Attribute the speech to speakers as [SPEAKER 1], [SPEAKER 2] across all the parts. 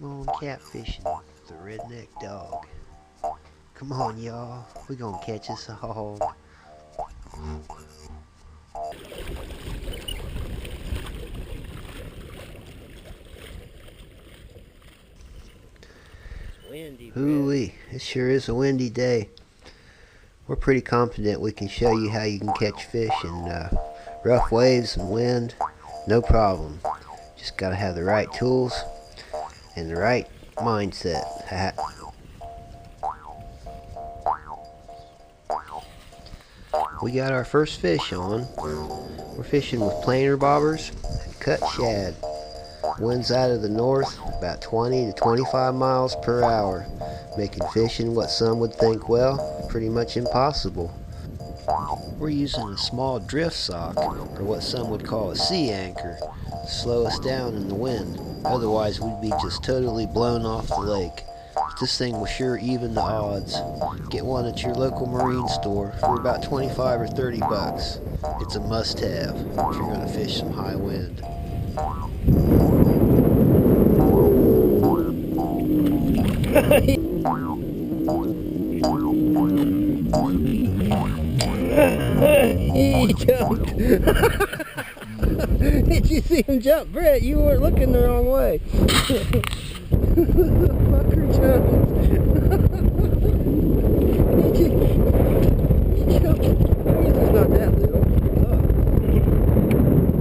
[SPEAKER 1] Come on, catfishing with the redneck dog. Come on, y'all. We gonna catch us a hog. Hoo-wee, it sure is a windy day. We're pretty confident we can show you how you can catch fish in rough waves and wind. No problem. Just gotta have the right tools and the right mindset. We got our first fish on. We're fishing with planerbobbers and cut shad. Winds out of the north about 20 to 25 miles per hour, making fishing what some would think, well, pretty much impossible. We're using a small drift sock, or what some would call a sea anchor, to slow us down in the wind. Otherwise we'd be just totally blown off the lake. But this thing will sure even the odds. Get one at your local marine store for about 25 or 30 bucks. It's a must-have if you're going to fish some high wind.
[SPEAKER 2] He jumped. Did you see him jump, Brett? You weren't looking the wrong way. The fucker jumped. He jumped. I guess it's not that little. Oh.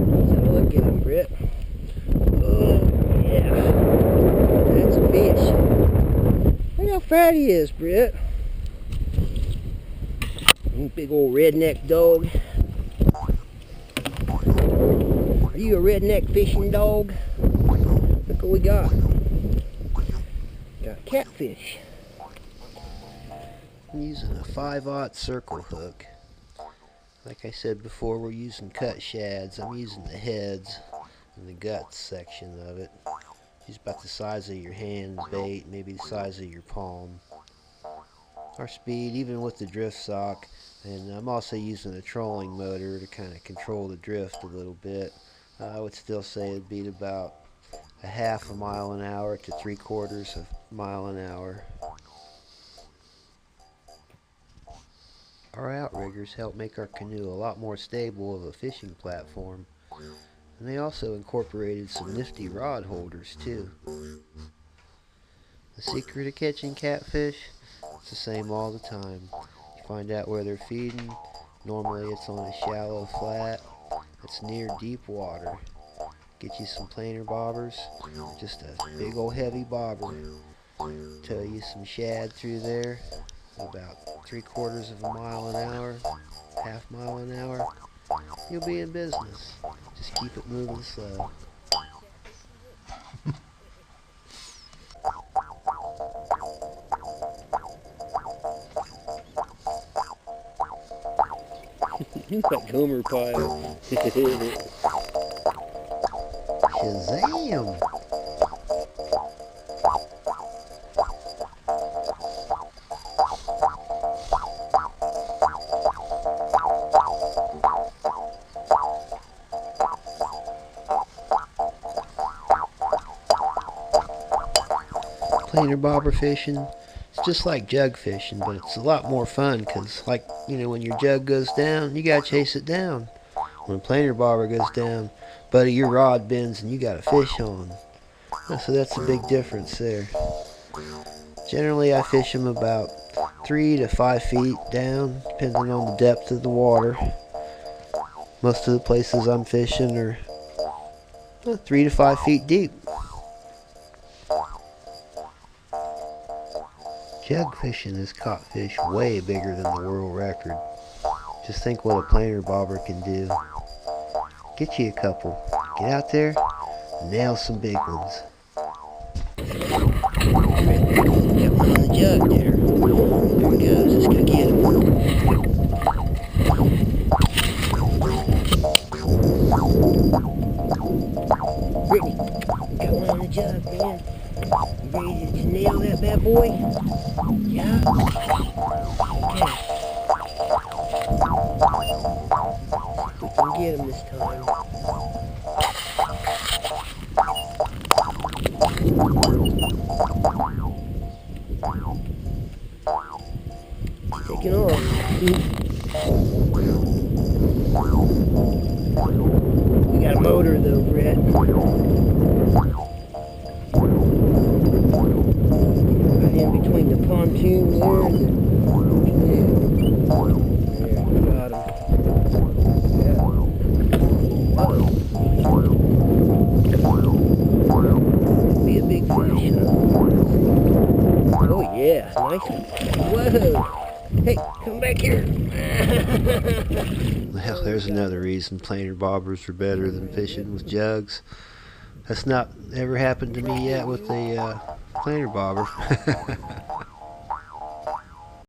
[SPEAKER 2] Let's have a look at him, Brett. Oh, yeah. That's a fish. Look how fat he is, Brett. Big old redneck dog. Are you a redneck fishing dog? Look what we got. Got a catfish.
[SPEAKER 1] I'm using a 5/0 circle hook. Like I said before, we're using cut shads. I'm using the heads and the guts section of it. Just about the size of your hand bait, maybe the size of your palm. Our speed, even with the drift sock, and I'm also using a trolling motor to kind of control the drift a little bit. I would still say it'd be about a half a mile an hour to 3/4 of a mile an hour. Our outriggers help make our canoe a lot more stable of a fishing platform, and they also incorporated some nifty rod holders too. The secret of catching catfish? It's the same all the time. You find out where they're feeding. Normally it's on a shallow flat that's near deep water. Get you some planerbobbers, just a big old heavy bobber. Tow you some shad through there, about 3/4 of a mile an hour, half mile an hour. You'll be in business. Just keep it moving slow.
[SPEAKER 2] That Gomer pile.
[SPEAKER 1] Shazam! Planer-bobber fishing, it's just like jug fishing, but it's a lot more fun because, like, you know, when your jug goes down, you gotta chase it down. When planer-bobber goes down, buddy, your rod bends and you got a fish on. So that's a big difference there. Generally, I fish them about 3 to 5 feet down, depending on the depth of the water. Most of the places I'm fishing are 3 to 5 feet deep. Jug fishing has caught fish way bigger than the world record. Just think what a planer-bobber can do. Get you a couple. Get out there and nail some big ones.
[SPEAKER 2] Got one on the jug there. There he goes. Let's go get him. Brittany, got one on the jug, man. You ready to nail that bad boy? Yeah? Okay. We can get him this time. Taking off. We got a motor though, Brett. Right in between the pontoon there and the canoe. There, got him. Yeah. Uh-oh. Be a big fish, huh? Oh yeah, nice one. Whoa! Hey, come back here.
[SPEAKER 1] Well, there's another reason planer bobbers are better than fishing with jugs. That's not ever happened to me yet with the planer bobber.